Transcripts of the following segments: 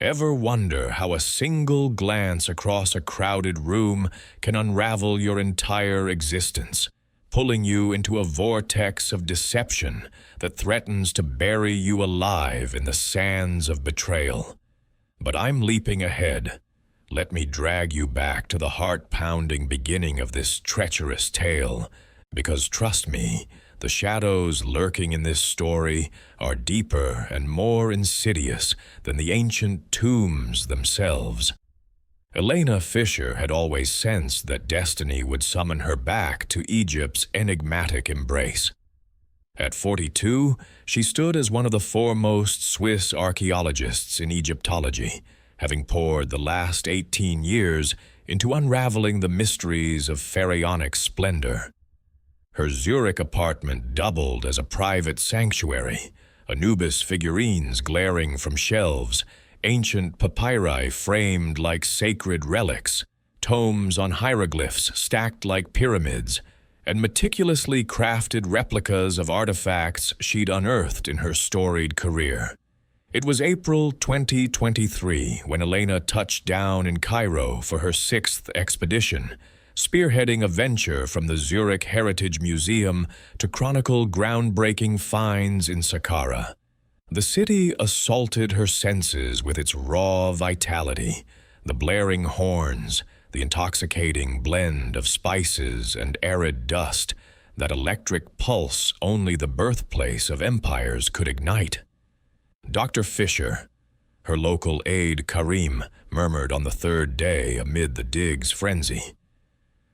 Ever wonder how a single glance across a crowded room can unravel your entire existence, pulling you into a vortex of deception that threatens to bury you alive in the sands of betrayal? But I'm leaping ahead. Let me drag you back to the heart-pounding beginning of this treacherous tale, because trust me, the shadows lurking in this story are deeper and more insidious than the ancient tombs themselves. Elena Fisher had always sensed that destiny would summon her back to Egypt's enigmatic embrace. At 42, she stood as one of the foremost Swiss archaeologists in Egyptology, having poured the last 18 years into unraveling the mysteries of pharaonic splendor. Her Zurich apartment doubled as a private sanctuary, Anubis figurines glaring from shelves, ancient papyri framed like sacred relics, tomes on hieroglyphs stacked like pyramids, and meticulously crafted replicas of artifacts she'd unearthed in her storied career. It was April 2023 when Elena touched down in Cairo for her 6th expedition, spearheading a venture from the Zurich Heritage Museum to chronicle groundbreaking finds in Saqqara. The city assaulted her senses with its raw vitality, the blaring horns, the intoxicating blend of spices and arid dust, that electric pulse only the birthplace of empires could ignite. Dr. Fisher, her local aide Karim, murmured on the 3rd day amid the dig's frenzy.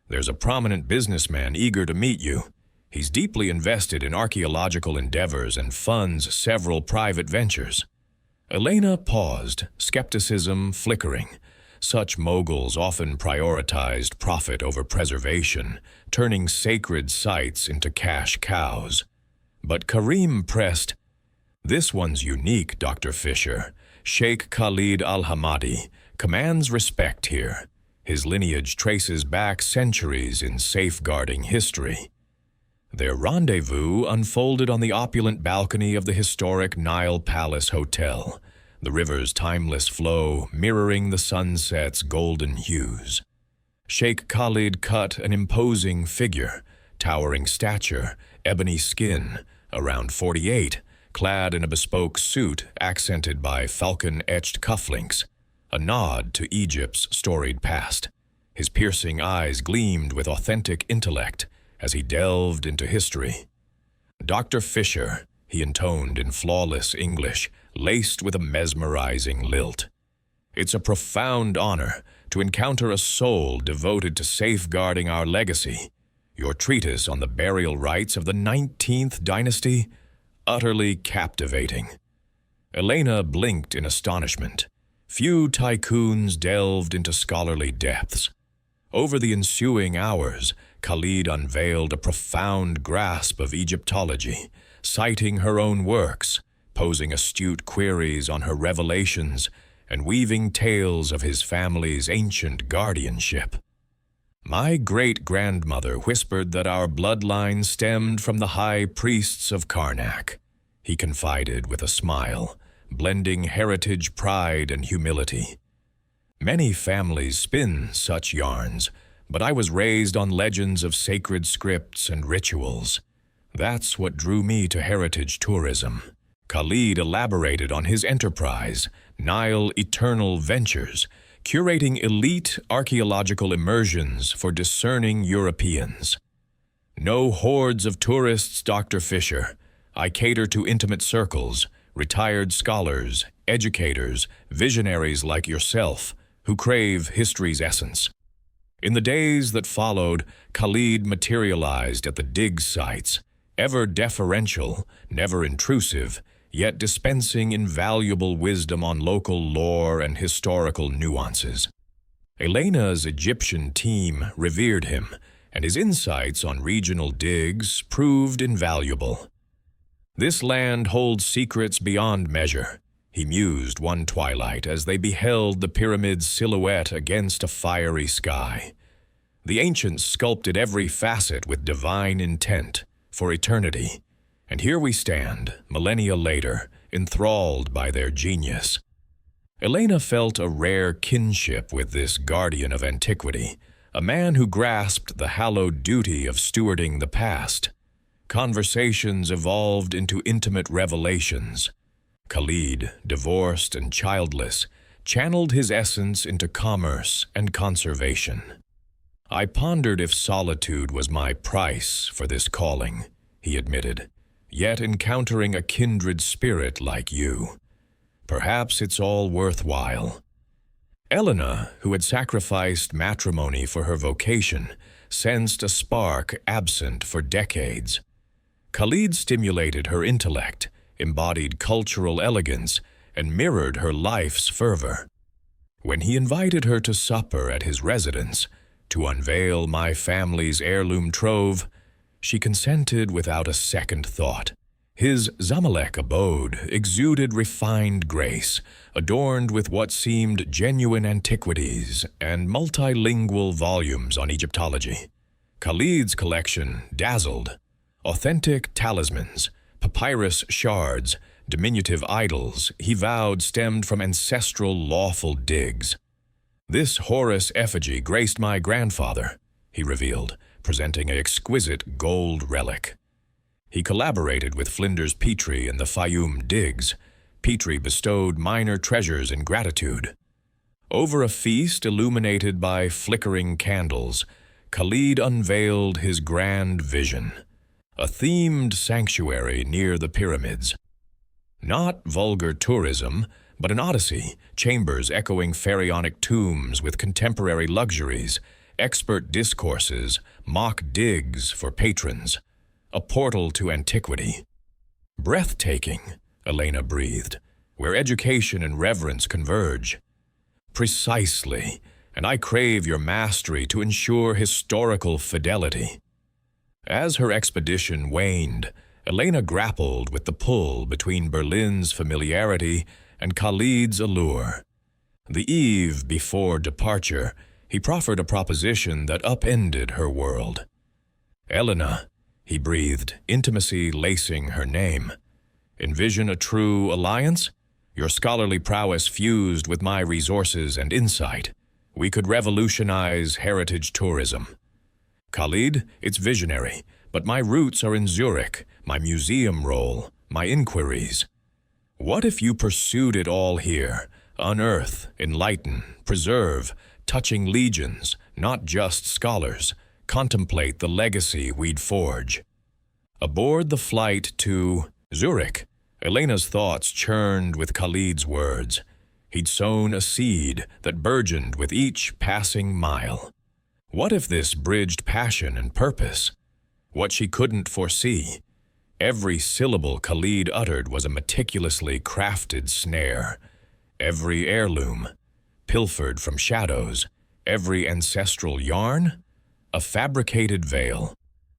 "There's a prominent businessman eager to meet you. He's deeply invested in archaeological endeavors and funds several private ventures." Elena paused, skepticism flickering. Such moguls often prioritized profit over preservation, turning sacred sites into cash cows. But Karim pressed, "This one's unique, Dr. Fisher. Sheikh Khalid al-Hamadi commands respect here. His lineage traces back centuries in safeguarding history." Their rendezvous unfolded on the opulent balcony of the historic Nile Palace Hotel, the river's timeless flow mirroring the sunset's golden hues. Sheikh Khalid cut an imposing figure, towering stature, ebony skin, around 48, clad in a bespoke suit accented by falcon-etched cufflinks, a nod to Egypt's storied past. His piercing eyes gleamed with authentic intellect as he delved into history. "Dr. Fisher," he intoned in flawless English, laced with a mesmerizing lilt. "It's a profound honor to encounter a soul devoted to safeguarding our legacy. Your treatise on the burial rites of the 19th dynasty, utterly captivating." Elena blinked in astonishment. Few tycoons delved into scholarly depths. Over the ensuing hours, Khalid unveiled a profound grasp of Egyptology, citing her own works, posing astute queries on her revelations, and weaving tales of his family's ancient guardianship. "My great-grandmother whispered that our bloodline stemmed from the high priests of Karnak," he confided with a smile, blending heritage pride and humility. "Many families spin such yarns, but I was raised on legends of sacred scripts and rituals. That's what drew me to heritage tourism." Khalid elaborated on his enterprise, Nile Eternal Ventures, curating elite archaeological immersions for discerning Europeans. "No hordes of tourists, Dr. Fisher. I cater to intimate circles, retired scholars, educators, visionaries like yourself, who crave history's essence." In the days that followed, Khalid materialized at the dig sites, ever deferential, never intrusive, yet dispensing invaluable wisdom on local lore and historical nuances. Elena's Egyptian team revered him, and his insights on regional digs proved invaluable. "This land holds secrets beyond measure," he mused one twilight as they beheld the pyramid's silhouette against a fiery sky. "The ancients sculpted every facet with divine intent, for eternity, and here we stand, millennia later, enthralled by their genius." Elena felt a rare kinship with this guardian of antiquity, a man who grasped the hallowed duty of stewarding the past. Conversations evolved into intimate revelations. Khalid, divorced and childless, channeled his essence into commerce and conservation. "I pondered if solitude was my price for this calling," he admitted, "yet encountering a kindred spirit like you. Perhaps it's all worthwhile." Elena, who had sacrificed matrimony for her vocation, sensed a spark absent for decades. Khalid stimulated her intellect, embodied cultural elegance, and mirrored her life's fervor. When he invited her to supper at his residence, to unveil my family's heirloom trove, she consented without a second thought. His Zamalek abode exuded refined grace, adorned with what seemed genuine antiquities and multilingual volumes on Egyptology. Khalid's collection dazzled. Authentic talismans, papyrus shards, diminutive idols he vowed stemmed from ancestral lawful digs. "This Horus effigy graced my grandfather," he revealed, presenting an exquisite gold relic. He collaborated with Flinders Petrie in the Fayum digs. Petrie bestowed minor treasures in gratitude. Over a feast illuminated by flickering candles, Khalid unveiled his grand vision, a themed sanctuary near the pyramids. Not vulgar tourism, but an odyssey, chambers echoing pharaonic tombs with contemporary luxuries, expert discourses, mock digs for patrons, a portal to antiquity. "Breathtaking," Elena breathed, "where education and reverence converge." "Precisely, and I crave your mastery to ensure historical fidelity." As her expedition waned, Elena grappled with the pull between Berlin's familiarity and Khalid's allure. The eve before departure, he proffered a proposition that upended her world. "Elena," he breathed, intimacy lacing her name, "envision a true alliance? Your scholarly prowess fused with my resources and insight. We could revolutionize heritage tourism." "Khalid, it's visionary, but my roots are in Zurich, my museum role, my inquiries. What if you pursued it all here, unearth, enlighten, preserve, touching legions, not just scholars, contemplate the legacy we'd forge?" Aboard the flight to Zurich, Elena's thoughts churned with Khalid's words. He'd sown a seed that burgeoned with each passing mile. What if this bridged passion and purpose? What she couldn't foresee. Every syllable Khalid uttered was a meticulously crafted snare. Every heirloom, pilfered from shadows, every ancestral yarn, a fabricated veil.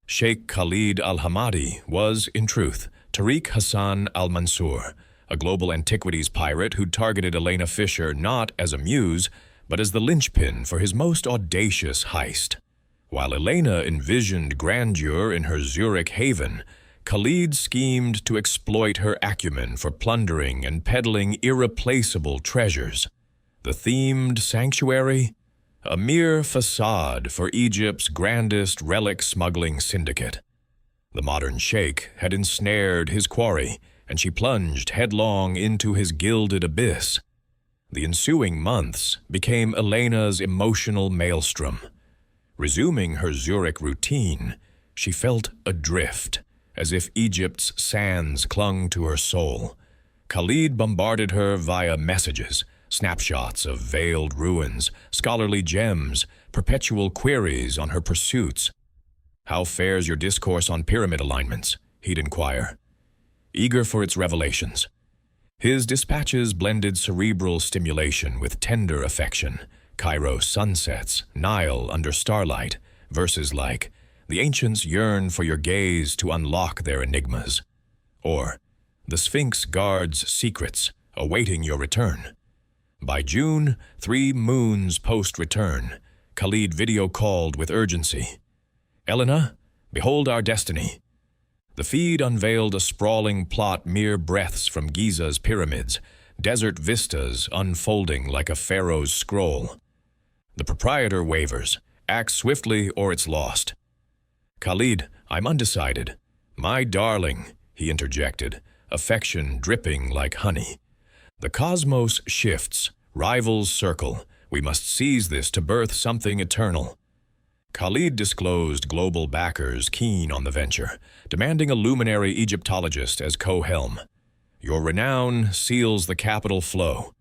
Sheikh Khalid al-Hamadi was, in truth, Tariq Hassan al-Mansur, a global antiquities pirate who'd targeted Elena Fisher not as a muse, but as the linchpin for his most audacious heist. While Elena envisioned grandeur in her Zurich haven, Khalid schemed to exploit her acumen for plundering and peddling irreplaceable treasures. The themed sanctuary? A mere facade for Egypt's grandest relic smuggling syndicate. The modern sheikh had ensnared his quarry, and she plunged headlong into his gilded abyss. The ensuing months became Elena's emotional maelstrom. Resuming her Zurich routine, she felt adrift, as if Egypt's sands clung to her soul. Khalid bombarded her via messages, snapshots of veiled ruins, scholarly gems, perpetual queries on her pursuits. "How fares your discourse on pyramid alignments?" he'd inquire, eager for its revelations. His dispatches blended cerebral stimulation with tender affection. Cairo sunsets, Nile under starlight, verses like, "The ancients yearn for your gaze to unlock their enigmas," or "The Sphinx guards secrets, awaiting your return." By June, 3 moons post-return, Khalid video-called with urgency. "Elena, behold our destiny." The feed unveiled a sprawling plot mere breaths from Giza's pyramids, desert vistas unfolding like a pharaoh's scroll. The proprietor wavers. Act swiftly or it's lost. "Khalid, I'm undecided." "My darling," he interjected, affection dripping like honey. "The cosmos shifts, rivals circle. We must seize this to birth something eternal." Khalid disclosed global backers keen on the venture, demanding a luminary Egyptologist as co-helm. "Your renown seals the capital flow."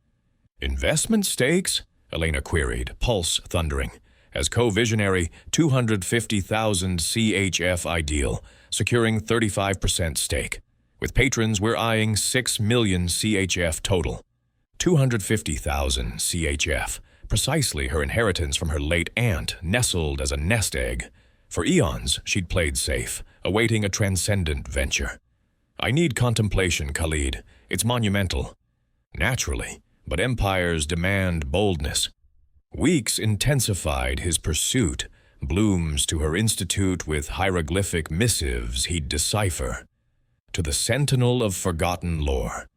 "Investment stakes?" Elena queried, pulse thundering. As co-visionary, 250,000 CHF ideal, securing 35% stake. With patrons, we're eyeing 6 million CHF total. 250,000 CHF, precisely her inheritance from her late aunt, nestled as a nest egg. For eons, she'd played safe, awaiting a transcendent venture. "I need contemplation, Khalid. It's monumental." "Naturally, but empires demand boldness." Weeks intensified his pursuit, blooms to her institute with hieroglyphic missives he'd decipher. To the sentinel of forgotten lore.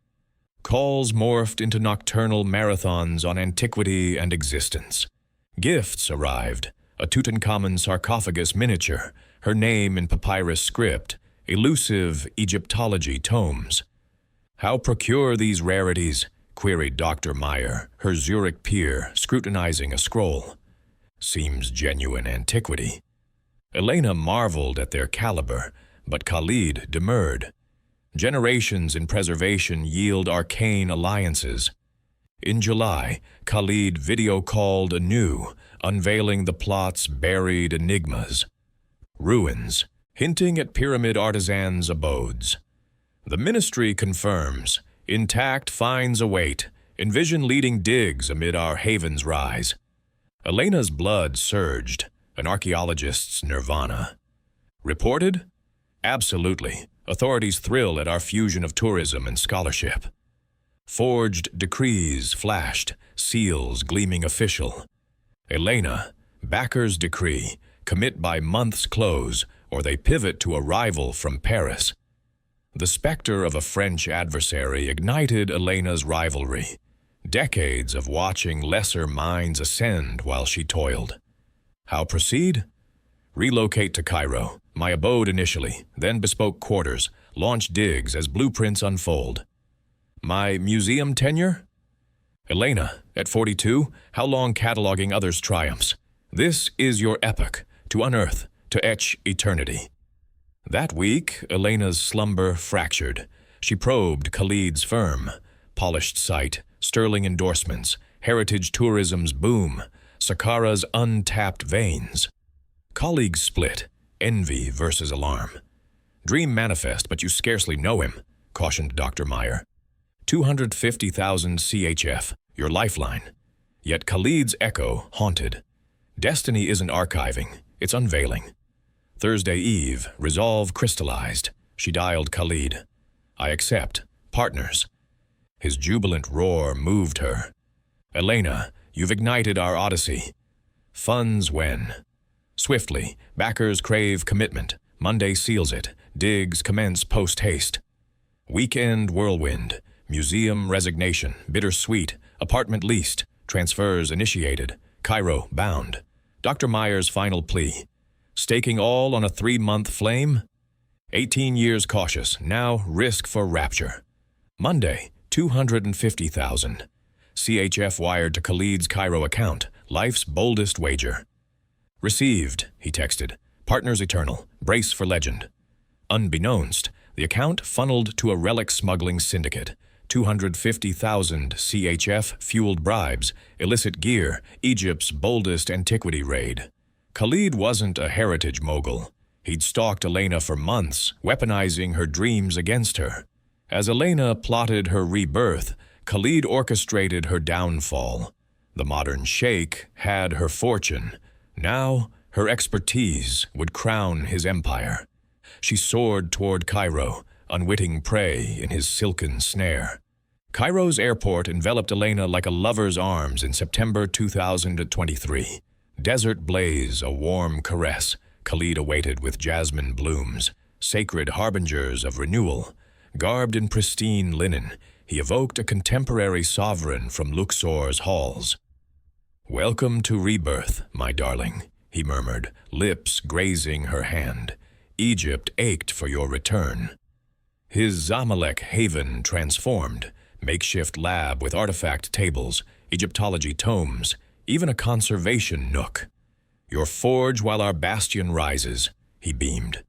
Calls morphed into nocturnal marathons on antiquity and existence. Gifts arrived, a Tutankhamun sarcophagus miniature, her name in papyrus script, elusive Egyptology tomes. "How procure these rarities?" queried Dr. Meyer, her Zurich peer, scrutinizing a scroll. "Seems genuine antiquity." Elena marveled at their caliber, but Khalid demurred. Generations in preservation yield arcane alliances. In July, Khalid video-called anew, unveiling the plot's buried enigmas. Ruins, hinting at pyramid artisans' abodes. The ministry confirms, intact finds await, envision leading digs amid our haven's rise. Elena's blood surged, an archaeologist's nirvana. Reported? Absolutely. Authorities thrill at our fusion of tourism and scholarship. Forged decrees flashed, seals gleaming official. Elena, backers decree, commit by month's close, or they pivot to a rival from Paris. The specter of a French adversary ignited Elena's rivalry. Decades of watching lesser minds ascend while she toiled. How proceed? Relocate to Cairo, my abode initially, then bespoke quarters, launch digs as blueprints unfold. My museum tenure? Elena, at 42, how long cataloging others' triumphs? This is your epoch, to unearth, to etch eternity. That week, Elena's slumber fractured. She probed Khalid's firm, polished site, sterling endorsements, heritage tourism's boom, Saqqara's untapped veins. Colleagues split, envy versus alarm. Dream manifest, but you scarcely know him, cautioned Dr. Meyer. 250,000 CHF, your lifeline. Yet Khalid's echo haunted. Destiny isn't archiving, it's unveiling. Thursday eve, resolve crystallized. She dialed Khalid. I accept. Partners. His jubilant roar moved her. Elena, you've ignited our odyssey. Funds when? Swiftly, backers crave commitment. Monday seals it. Digs commence post-haste. Weekend whirlwind. Museum resignation. Bittersweet. Apartment leased. Transfers initiated. Cairo bound. Dr. Meyer's final plea. Staking all on a 3-month flame? 18 years cautious. Now risk for rapture. Monday, 250,000. CHF wired to Khalid's Cairo account. Life's boldest wager. Received, he texted. Partners eternal. Brace for legend. Unbeknownst, the account funneled to a relic smuggling syndicate. 250,000 CHF fueled bribes, illicit gear, Egypt's boldest antiquity raid. Khalid wasn't a heritage mogul. He'd stalked Elena for months, weaponizing her dreams against her. As Elena plotted her rebirth, Khalid orchestrated her downfall. The modern Sheikh had her fortune. Now, her expertise would crown his empire. She soared toward Cairo, unwitting prey in his silken snare. Cairo's airport enveloped Elena like a lover's arms in September 2023. Desert blaze, a warm caress, Khalid awaited with jasmine blooms, sacred harbingers of renewal. Garbed in pristine linen, he evoked a contemporary sovereign from Luxor's halls. "Welcome to rebirth, my darling," he murmured, lips grazing her hand. "Egypt ached for your return." His Zamalek haven transformed, makeshift lab with artifact tables, Egyptology tomes, even a conservation nook. "Your forge while our bastion rises," he beamed.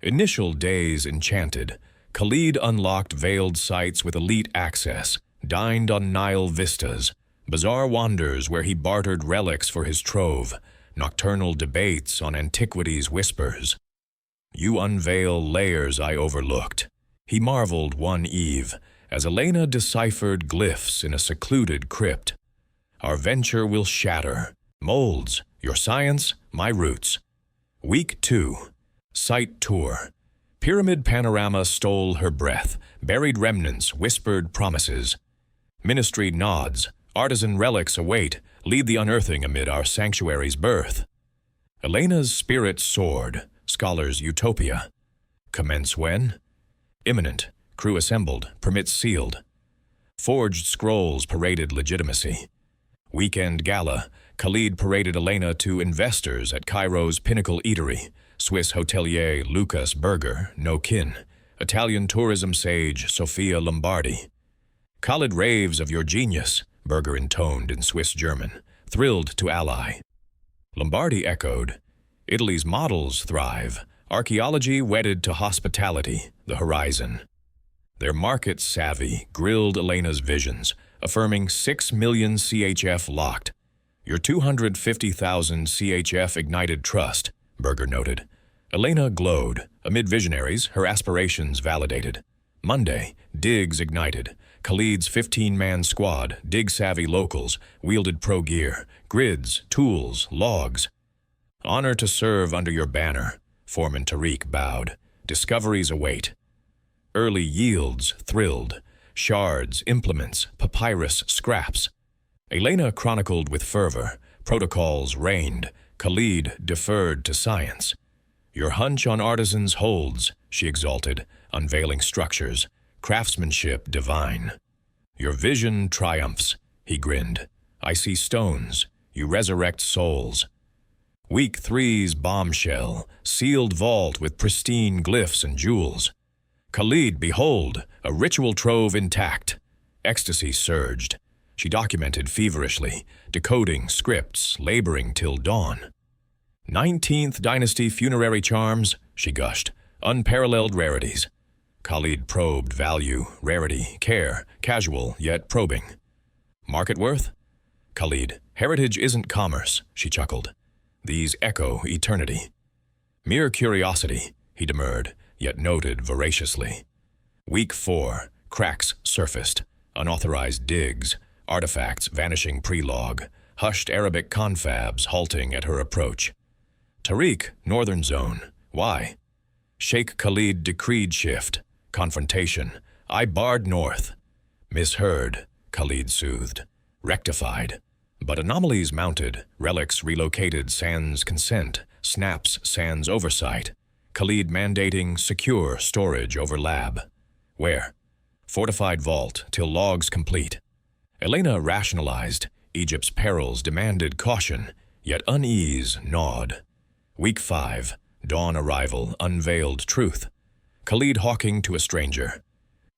Initial days enchanted, Khalid unlocked veiled sites with elite access, dined on Nile vistas, bizarre wanders where he bartered relics for his trove, nocturnal debates on antiquities' whispers. "You unveil layers I overlooked," he marveled one eve, as Elena deciphered glyphs in a secluded crypt. "Our venture will shatter. Molds, your science, my roots." Week 2. Site tour. Pyramid panorama stole her breath. Buried remnants whispered promises. Ministry nods. Artisan relics await. Lead the unearthing amid our sanctuary's birth. Elena's spirit soared. Scholars' utopia. Commence when? Imminent. Crew assembled. Permits sealed. Forged scrolls paraded legitimacy. Weekend gala. Khalid paraded Elena to investors at Cairo's Pinnacle Eatery. Swiss hotelier Lucas Berger, no kin. Italian tourism sage Sofia Lombardi. "Khalid raves of your genius," Berger intoned in Swiss German, thrilled to ally. Lombardi echoed, "Italy's models thrive. Archaeology wedded to hospitality, the horizon." Their market savvy grilled Elena's visions, affirming 6 million CHF locked. "Your 250,000 CHF ignited trust," Berger noted. Elena glowed. Amid visionaries, her aspirations validated. Monday, digs ignited. Khalid's 15-man squad, dig-savvy locals, wielded pro-gear, grids, tools, logs. "Honor to serve under your banner," Foreman Tariq bowed. "Discoveries await." Early yields thrilled. Shards, implements, papyrus, scraps. Elena chronicled with fervor. Protocols reigned. Khalid deferred to science. "Your hunch on artisans holds," she exalted, unveiling structures. "Craftsmanship divine." "Your vision triumphs," he grinned. "I see stones. You resurrect souls." Week 3's bombshell, sealed vault with pristine glyphs and jewels. "Khalid, behold, a ritual trove intact." Ecstasy surged. She documented feverishly, decoding scripts, laboring till dawn. 19th Dynasty funerary charms, she gushed, unparalleled rarities. Khalid probed value, rarity, care, casual yet probing. "Market worth?" Khalid, "Heritage isn't commerce," she chuckled. "These echo eternity." "Mere curiosity," he demurred, yet noted voraciously. Week 4, cracks surfaced, unauthorized digs, artifacts vanishing pre-log, hushed Arabic confabs halting at her approach. Tariq, Northern Zone. Why? Sheikh Khalid decreed shift, confrontation. "I barred north." "Misheard," Khalid soothed. "Rectified." But anomalies mounted, relics relocated sans consent, snaps sans oversight. Khalid mandating secure storage over lab. Where? Fortified vault till logs complete. Elena rationalized. Egypt's perils demanded caution, yet unease gnawed. Week 5, dawn arrival, unveiled truth. Khalid hawking to a stranger.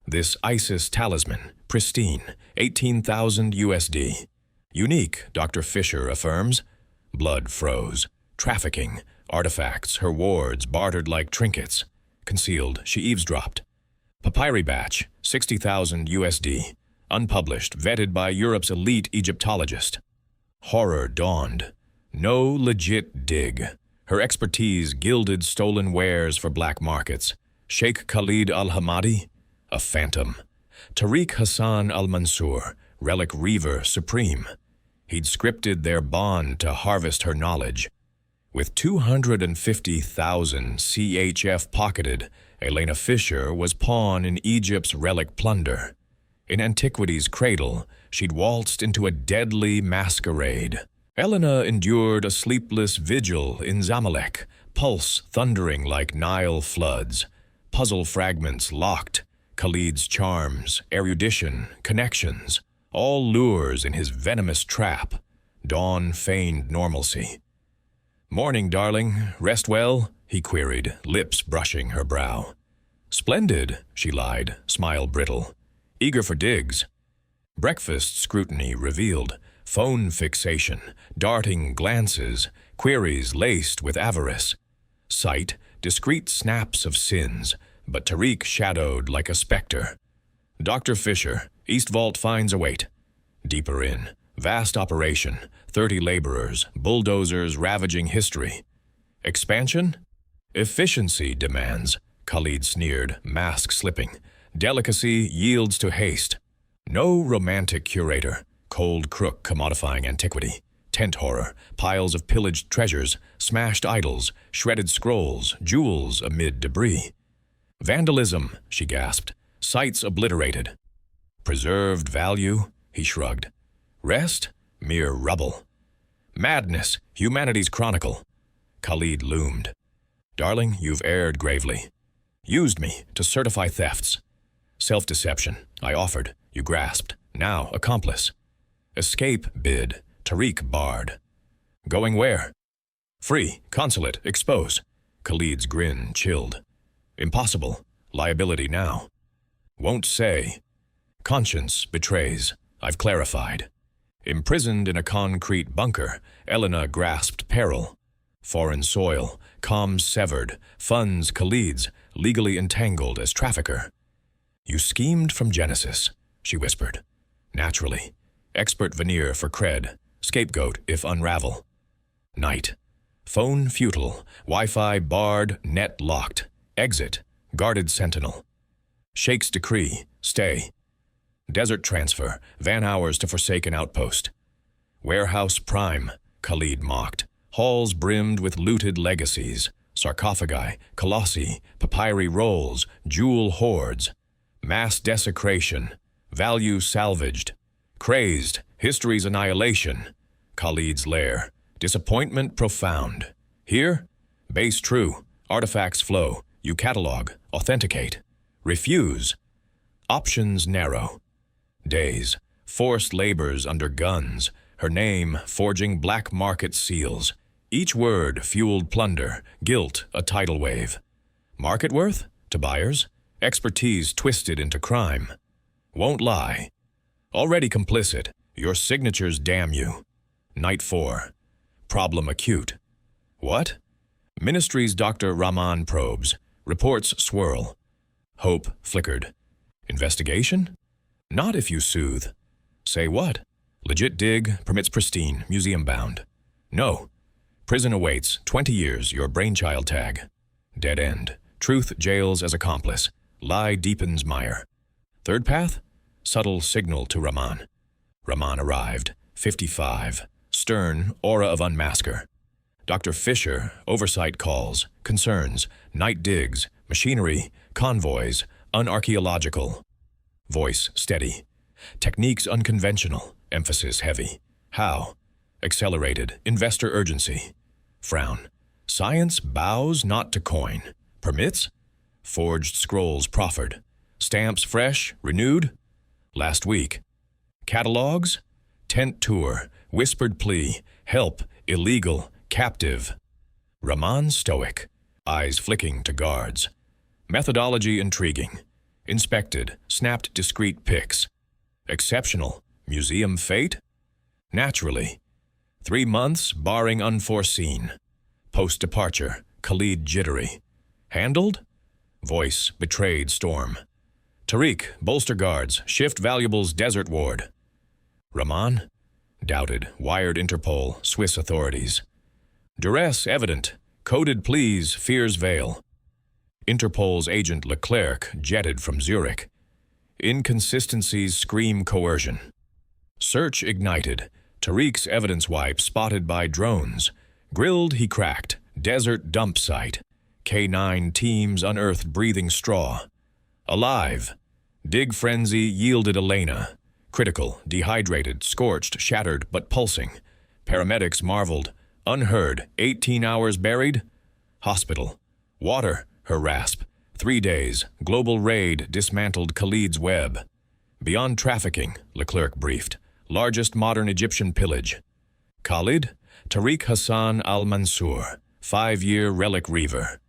"This Isis talisman, pristine, 18,000 USD. Unique, Dr. Fisher affirms." Blood froze. Trafficking, artifacts, her wards bartered like trinkets. Concealed, she eavesdropped. Papyri batch, 60,000 USD. Unpublished, vetted by Europe's elite Egyptologist. Horror dawned. No legit dig. Her expertise gilded stolen wares for black markets. Sheikh Khalid al-Hamadi, a phantom. Tariq Hassan al-Mansur, relic reaver supreme. He'd scripted their bond to harvest her knowledge. With 250,000 CHF pocketed, Elena Fisher was pawn in Egypt's relic plunder. In antiquity's cradle, she'd waltzed into a deadly masquerade. Elena endured a sleepless vigil in Zamalek, pulse thundering like Nile floods. Puzzle fragments locked, Khalid's charms, erudition, connections, all lures in his venomous trap. Dawn feigned normalcy. "Morning, darling. Rest well?" he queried, lips brushing her brow. "Splendid," she lied, smile brittle. "Eager for digs." Breakfast scrutiny revealed phone fixation, darting glances, queries laced with avarice. Sight, discreet snaps of sins, but Tariq shadowed like a specter. "Dr. Fisher, East Vault finds await." Deeper in, vast operation, 30 laborers, bulldozers ravaging history. "Expansion?" "Efficiency demands," Khalid sneered, mask slipping. "Delicacy yields to haste." No romantic curator, cold crook commodifying antiquity, tent horror, piles of pillaged treasures, smashed idols, shredded scrolls, jewels amid debris. "Vandalism," she gasped, "sites obliterated." "Preserved value?" he shrugged. "Rest? Mere rubble." "Madness, humanity's chronicle." Khalid loomed. "Darling, you've erred gravely. Used me to certify thefts. Self-deception, I offered, you grasped, now accomplice. Escape bid, Tariq barred. Going where? Free, consulate, expose." Khalid's grin chilled. "Impossible, liability now." "Won't say." "Conscience betrays, I've clarified." Imprisoned in a concrete bunker, Elena grasped peril. Foreign soil, comms severed, funds Khalid's, legally entangled as trafficker. "You schemed from Genesis," she whispered. "Naturally. Expert veneer for cred, scapegoat if unravel." Night. Phone futile, Wi-Fi barred, net locked. Exit, guarded sentinel. Sheikh's decree, stay. Desert transfer, van hours to forsaken outpost. Warehouse prime, Khalid mocked. Halls brimmed with looted legacies, sarcophagi, colossi, papyri rolls, jewel hoards. Mass desecration, value salvaged. Crazed, history's annihilation. Khalid's lair, disappointment profound. Here, base true, artifacts flow, you catalog, authenticate. Refuse, options narrow. Days, forced labors under guns, her name forging black market seals. Each word fueled plunder, guilt a tidal wave. Market worth? To buyers? Expertise twisted into crime. Won't lie. Already complicit, your signatures damn you. Night 4. Problem acute. What? Ministry's Dr. Rahman probes. Reports swirl. Hope flickered. Investigation? Not if you soothe. Say what? Legit dig, permits pristine, museum bound. No. Prison awaits, 20 years, your brainchild tag. Dead end. Truth jails as accomplice. Lie deepens mire. Third path? Subtle signal to Rahman. Rahman arrived, 55. Stern, aura of unmasker. Dr. Fisher, oversight calls, concerns, night digs, machinery, convoys, unarchaeological. Voice steady. Techniques unconventional, emphasis heavy. How? Accelerated, investor urgency. Frown. Science bows not to coin. Permits? Forged scrolls proffered. Stamps fresh, renewed? Last week. Catalogs? Tent tour, whispered plea, help, illegal, captive. Rahman stoic, eyes flicking to guards. Methodology intriguing. Inspected, snapped discreet pics. Exceptional, museum fate? Naturally. 3 months, barring unforeseen. Post-departure, Khalid jittery. Handled? Voice betrayed storm. Tariq, bolster guards, shift valuables desert ward. Rahman? Doubted, wired Interpol, Swiss authorities. Duress evident, coded pleas, fears veil. Interpol's agent Leclerc jetted from Zurich. Inconsistencies scream coercion. Search ignited. Tariq's evidence wipe spotted by drones. Grilled he cracked. Desert dump site. K9 teams unearthed breathing straw. Alive. Dig frenzy yielded Elena. Critical, dehydrated, scorched, shattered, but pulsing. Paramedics marveled. Unheard, 18 hours buried? Hospital. Water, her rasp. 3 days, global raid dismantled Khalid's web. Beyond trafficking, Leclerc briefed, largest modern Egyptian pillage. Khalid, Tariq Hassan al-Mansour, 5-year relic reaver.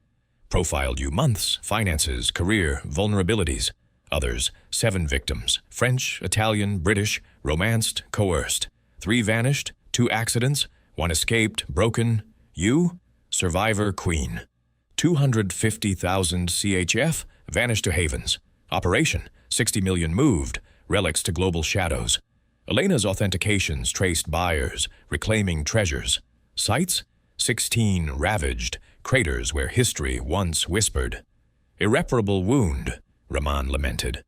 Profiled you months, finances, career, vulnerabilities. Others, 7 victims, French, Italian, British, romanced, coerced. 3 vanished, 2 accidents, 1 escaped, broken. You, survivor queen. 250,000 CHF, vanished to havens. Operation, 60 million moved, relics to global shadows. Elena's authentications traced buyers, reclaiming treasures. Sites, 16 ravaged, craters where history once whispered. Irreparable wound, Rahman lamented.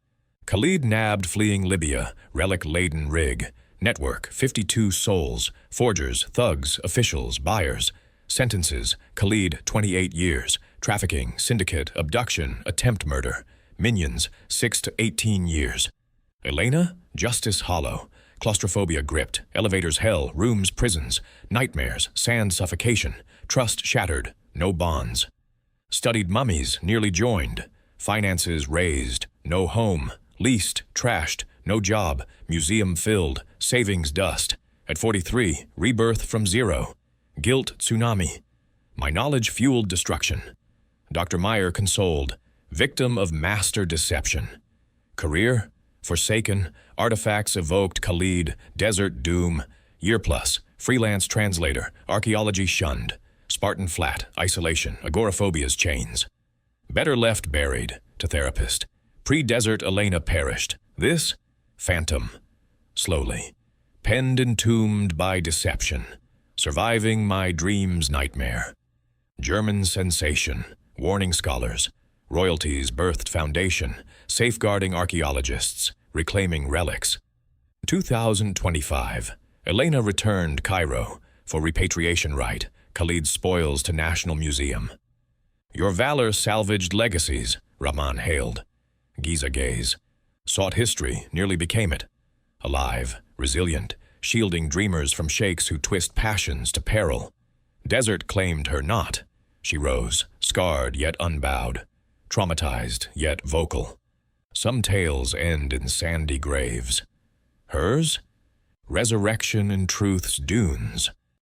Khalid nabbed fleeing Libya, relic-laden rig. Network, 52 souls, forgers, thugs, officials, buyers. Sentences, Khalid, 28 years. Trafficking, syndicate, abduction, attempt murder. Minions, 6 to 18 years. Elena, justice hollow. Claustrophobia gripped, elevators hell, rooms prisons, nightmares, sand suffocation, trust shattered, no bonds. Studied mummies, nearly joined. Finances raised, no home, leased, trashed, no job, museum filled, savings dust. At 43, rebirth from zero. Guilt tsunami. My knowledge fueled destruction. Dr. Meyer consoled, victim of master deception. Career, forsaken, artifacts evoked Khalid, desert doom. Year plus, freelance translator, archaeology shunned. Spartan flat, isolation, agoraphobia's chains. Better left buried, to therapist. Pre-desert Elena perished. This, phantom. Slowly. Penned entombed by deception. Surviving my dream's nightmare. German sensation. Warning scholars. Royalties birthed foundation. Safeguarding archaeologists. Reclaiming relics. 2025. Elena returned Cairo for repatriation rite. Khalid's spoils to National Museum. Your valor salvaged legacies, Rahman hailed. Giza gaze. Sought history, nearly became it. Alive, resilient, shielding dreamers from sheikhs who twist passions to peril. Desert claimed her not. She rose, scarred yet unbowed, traumatized yet vocal. Some tales end in sandy graves. Hers? Resurrection in truth's dunes.